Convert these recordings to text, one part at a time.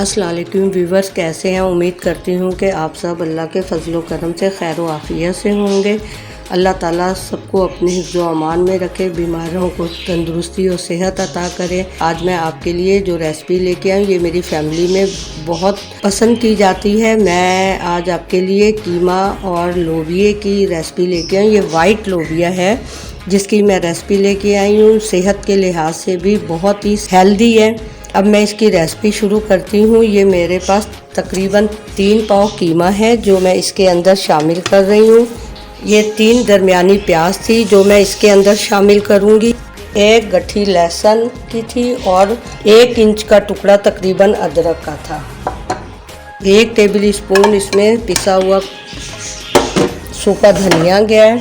अस्सलाम वालेकुम व्यूवर्स, कैसे हैं। उम्मीद करती हूँ कि आप सब अल्लाह के फजलो करम से खैर व आफियत से होंगे। अल्लाह ताला सबको अपने हिफ्ज़ व अमान में रखे, बीमारों को तंदुरुस्ती और सेहत अता करे। आज मैं आपके लिए जो रेसिपी लेके आई, ये मेरी फैमिली में बहुत पसंद की जाती है। मैं आज आपके लिए कीमा और लोबिया की रेसिपी लेके आई। ये वाइट लोबिया है जिसकी मैं रेसिपी लेके आई हूँ। सेहत के लिहाज से भी बहुत ही हेल्दी है। अब मैं इसकी रेसिपी शुरू करती हूँ। ये मेरे पास तकरीबन 3 पाव कीमा है जो मैं इसके अंदर शामिल कर रही हूँ। ये 3 दरमियानी प्याज थी जो मैं इसके अंदर शामिल करूँगी। 1 गट्ठी लहसुन की थी और 1 इंच का टुकड़ा तकरीबन अदरक का था। 1 टेबल स्पून इसमें पिसा हुआ सूखा धनिया गया है।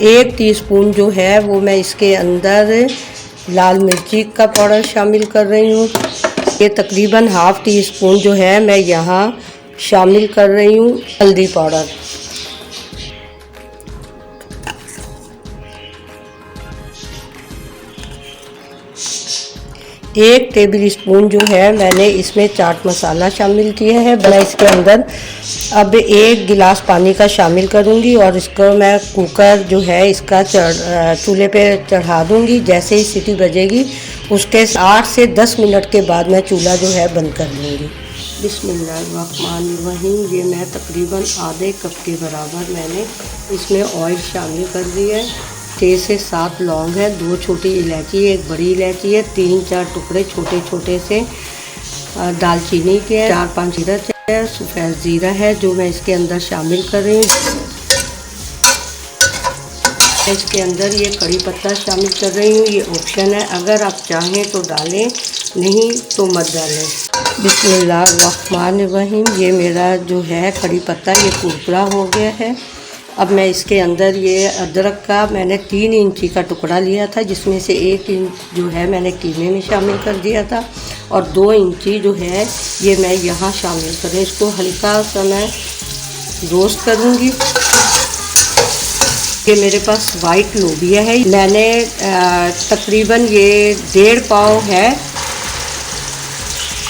1 टीस्पून जो है वो मैं इसके अंदर लाल मिर्ची का पाउडर शामिल कर रही हूँ। ये तकरीबन ½ टीस्पून जो है मैं यहाँ शामिल कर रही हूँ हल्दी पाउडर। 1 टेबल स्पून जो है मैंने इसमें चाट मसाला शामिल किया है। मैं इसके अंदर अब 1 गिलास पानी का शामिल करूंगी और इसको मैं कुकर जो है इसका चूल्हे पे चढ़ा दूंगी। जैसे ही सीटी बजेगी उसके 8 से 10 मिनट के बाद मैं चूल्हा जो है बंद कर लूँगी। बिस्मिल्लाहिर्रहमानिर्रहीम। ये मैं तकरीबन आधे कप के बराबर मैंने इसमें ऑयल शामिल कर दिया है। 6 से 7 लौंग है, 2 छोटी इलायची, 1 बड़ी इलायची है, 3-4 टुकड़े छोटे छोटे से दालचीनी के, 4-5 जीरा है, सफ़ेद ज़ीरा है जो मैं इसके अंदर शामिल कर रही हूँ। इसके अंदर ये कड़ी पत्ता शामिल कर रही हूँ। ये ऑप्शन है, अगर आप चाहें तो डालें, नहीं तो मत डालें। बिस्मिल्लाहिर्रहमानिर्रहीम। ये मेरा जो है कड़ी पत्ता ये कुरकुरा हो गया है। अब मैं इसके अंदर ये अदरक का मैंने 3 इंची का टुकड़ा लिया था जिसमें से 1 इंच जो है मैंने कीमे में शामिल कर दिया था और 2 इंची जो है ये मैं यहाँ शामिल करूँ। इसको हल्का सा मैं रोस्ट करूँगी। ये मेरे पास वाइट लोबिया है। मैंने तकरीबन ये 1.5 पाव है।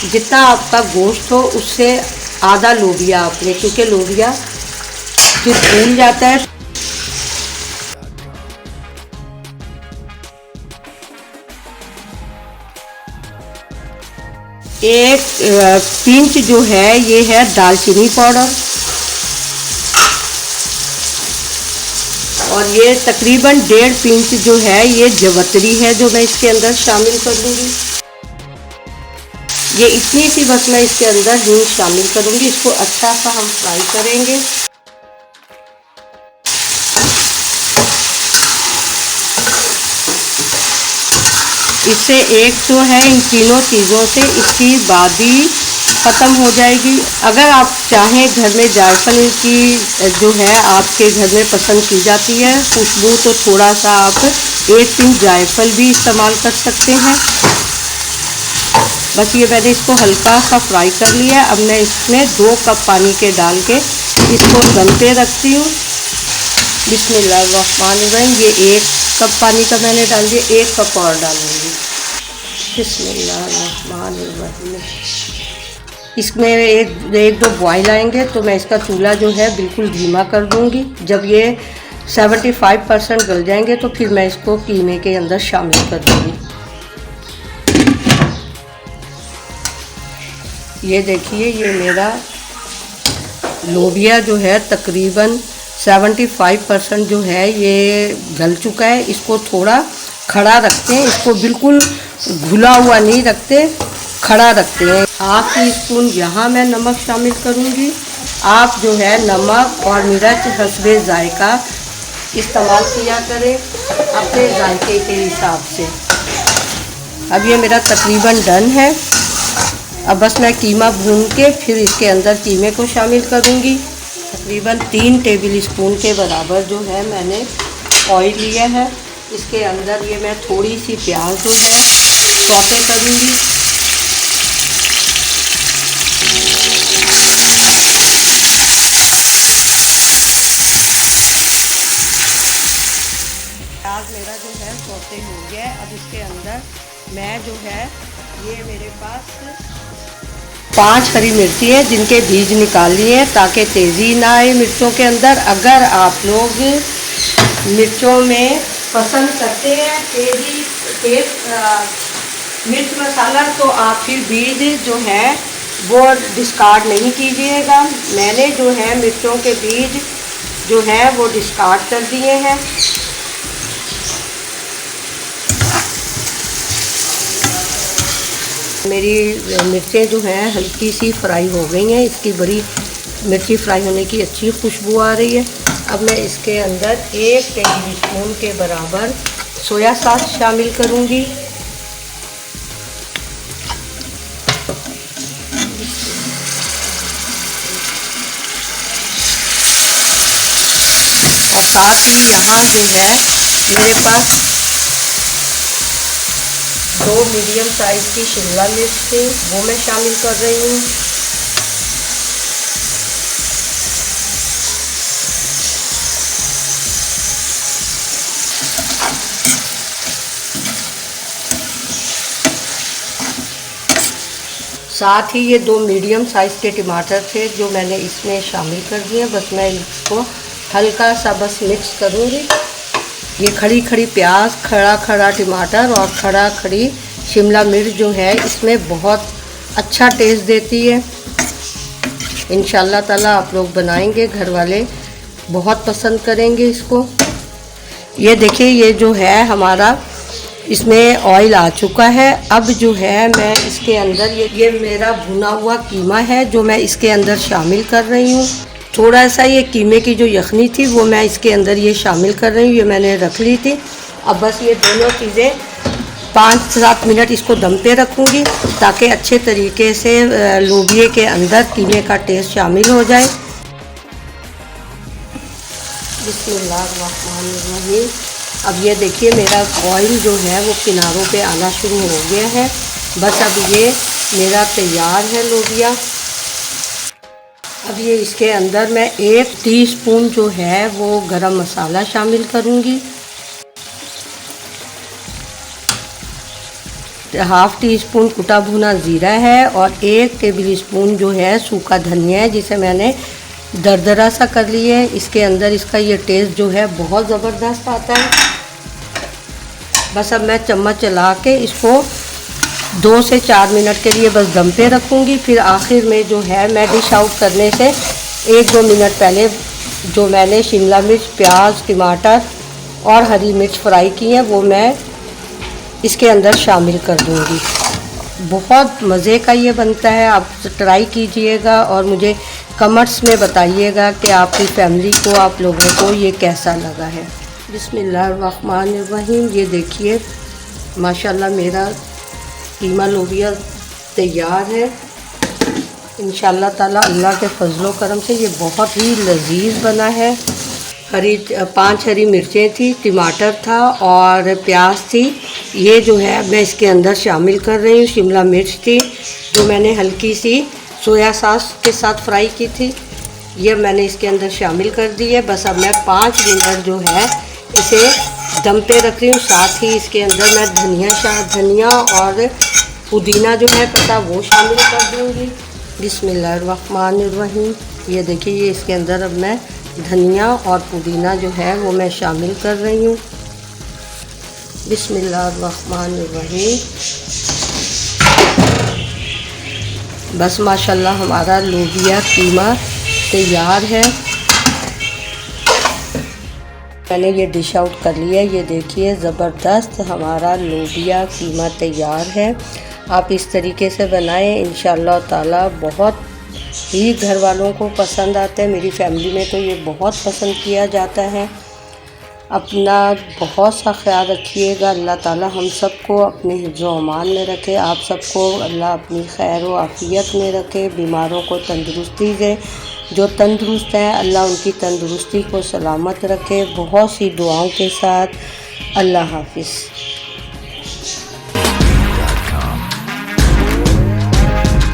जितना आपका गोश्त हो उससे आधा लोबिया आपने, क्योंकि लोबिया फिर फूल जाता है। एक पिंच जो है ये है दालचीनी पाउडर और ये तकरीबन 1.5 पिंच जो है ये जवतरी है जो मैं इसके अंदर शामिल कर दूंगी। ये इतनी सी बस मैं इसके अंदर हींग शामिल करूंगी। इसको अच्छा सा हम फ्राई करेंगे। इससे एक तो है इन तीनों चीज़ों से इसकी बादी ख़त्म हो जाएगी। अगर आप चाहें घर में जायफल की जो है आपके घर में पसंद की जाती है खुशबू, तो थोड़ा सा आप 1 पिंच जायफल भी इस्तेमाल कर सकते हैं। बस ये मैंने इसको हल्का सा फ्राई कर लिया। अब मैं इसमें 2 कप पानी के डाल के इसको दम पे रखती हूँ। बिस्मिल्लाहिर्रहमानिर्रहीम। ये 1 कप पानी का मैंने डाल दिया, 1 कप और डालूँगी। बिस्मिल्लाहिर्रहमानिर्रहीम। इसमें एक दो बॉयल आएंगे तो मैं इसका चूल्हा जो है बिल्कुल धीमा कर दूँगी। जब ये 75% गल जाएंगे तो फिर मैं इसको कीमे के अंदर शामिल कर दूँगी। ये देखिए, ये मेरा लोबिया जो है तकरीबन 75% जो है ये गल चुका है। इसको थोड़ा खड़ा रखते हैं, इसको बिल्कुल घुला हुआ नहीं रखते, खड़ा रखते हैं। ½ टीस्पून यहाँ मैं नमक शामिल करूँगी। आप जो है नमक और मिर्च हस्बे जायका इस्तेमाल किया करें अपने जायके के हिसाब से। अब ये मेरा तकरीबन डन है। अब बस मैं कीमा भून के फिर इसके अंदर कीमे को शामिल करूँगी। तकरीबन 3 टेबल स्पून के बराबर जो है मैंने ऑयल लिया है। इसके अंदर ये मैं थोड़ी सी प्याज जो है सौते करूँगी। प्याज मेरा जो है सौते हो गया है। अब इसके अंदर मैं जो है ये मेरे पास 5 हरी मिर्ची है जिनके बीज निकाल लिए हैं ताकि तेज़ी ना आए मिर्चों के अंदर। अगर आप लोग मिर्चों में पसंद करते हैं तेज़ मिर्च मसाला तो आप फिर बीज जो है वो डिस्कार्ड नहीं कीजिएगा। मैंने जो है मिर्चों के बीज जो है वो डिस्कार्ड कर दिए हैं। मेरी मिर्चें जो हैं हल्की सी फ्राई हो गई हैं। इसकी बड़ी मिर्ची फ्राई होने की अच्छी खुशबू आ रही है। अब मैं इसके अंदर 1 टेबल स्पून के बराबर सोया सॉस शामिल करूंगी। और साथ ही यहाँ जो है मेरे पास 2 मीडियम साइज़ की शिमला मिर्च थी, वो मैं शामिल कर रही हूँ। साथ ही ये 2 मीडियम साइज़ के टमाटर थे जो मैंने इसमें शामिल कर दिए। बस मैं इसको हल्का सा बस मिक्स करूँगी। ये खड़ी प्याज, खड़ा टमाटर और खड़ी शिमला मिर्च जो है इसमें बहुत अच्छा टेस्ट देती है। इंशाल्लाह ताला आप लोग बनाएंगे, घर वाले बहुत पसंद करेंगे इसको। ये देखिए ये जो है हमारा इसमें ऑयल आ चुका है। अब जो है मैं इसके अंदर ये मेरा भुना हुआ कीमा है जो मैं इसके अंदर शामिल कर रही हूँ। थोड़ा सा ये कीमे की जो यखनी थी वो मैं इसके अंदर ये शामिल कर रही हूँ। ये मैंने रख ली थी। अब बस ये दोनों चीज़ें 5-7 मिनट इसको दम पे रखूँगी ताकि अच्छे तरीके से लोबिये के अंदर कीमे का टेस्ट शामिल हो जाए। बिस्मिल्लाहिर्रहमानिर्रहीम। अब ये देखिए मेरा ऑयल जो है वो किनारों पे आना शुरू हो गया है। बस अब ये मेरा तैयार है लोबिया। अब ये इसके अंदर मैं 1 टीस्पून जो है वो गरम मसाला शामिल करूँगी। 1/2 टीस्पून कुटा भुना ज़ीरा है और 1 टेबल स्पून जो है सूखा धनिया है जिसे मैंने दरदरा सा कर लिया है। इसके अंदर इसका ये टेस्ट जो है बहुत ज़बरदस्त आता है। बस अब मैं चम्मच चला के इसको 2 से 4 मिनट के लिए बस दम पे रखूँगी। फिर आखिर में जो है मैं डिश आउट करने से 1-2 मिनट पहले जो मैंने शिमला मिर्च, प्याज, टमाटर और हरी मिर्च फ्राई की हैं वो मैं इसके अंदर शामिल कर दूँगी। बहुत मज़े का ये बनता है, आप ट्राई कीजिएगा और मुझे कमेंट्स में बताइएगा कि आपकी फैमिली को, आप लोगों को ये कैसा लगा है। बिस्मिल्लाहिर्रहमानिर्रहीम। ये देखिए माशाल्लाह मेरा कीमा लोबिया तैयार है। इंशाल्लाह ताला अल्लाह के फजलो करम से ये बहुत ही लजीज बना है। 5 हरी मिर्चें थी, टमाटर था और प्याज थी। ये जो है मैं इसके अंदर शामिल कर रही हूँ। शिमला मिर्च थी जो मैंने हल्की सी सोया सॉस के साथ फ्राई की थी, ये मैंने इसके अंदर शामिल कर दी है। बस अब मैं 5 मिनट जो है इसे दम पे रख रही हूँ। साथ ही इसके अंदर मैं धनिया और पुदीना जो है पत्ता वो शामिल कर दूँगी। बिस्मिल्लाहिर्रहमानिर्रहीम। ये देखिए ये इसके अंदर अब मैं धनिया और पुदीना जो है वो मैं शामिल कर रही हूँ। बिस्मिल्लाहिर्रहमानिर्रहीम। बस माशाल्लाह हमारा लोबिया कीमा तैयार है। मैंने ये डिश आउट कर लिया है। ये देखिए ज़बरदस्त हमारा लोबिया कीमा तैयार है। आप इस तरीके से बनाएं, इंशाअल्लाह ताला बहुत ही घर वालों को पसंद आता है। मेरी फैमिली में तो ये बहुत पसंद किया जाता है। अपना बहुत सा ख्याल रखिएगा। अल्लाह ताला हम सबको अपने हिफ्ज़-ओ अमान में रखे। आप सबको अल्लाह अपनी खैर व आफ़ियत में रखे। बीमारों को तंदुरुस्ती दे। जो तंदुरुस्त हैं अल्लाह उनकी तंदुरुस्ती को सलामत रखे। बहुत सी दुआओं के साथ अल्लाह हाफ़िज़।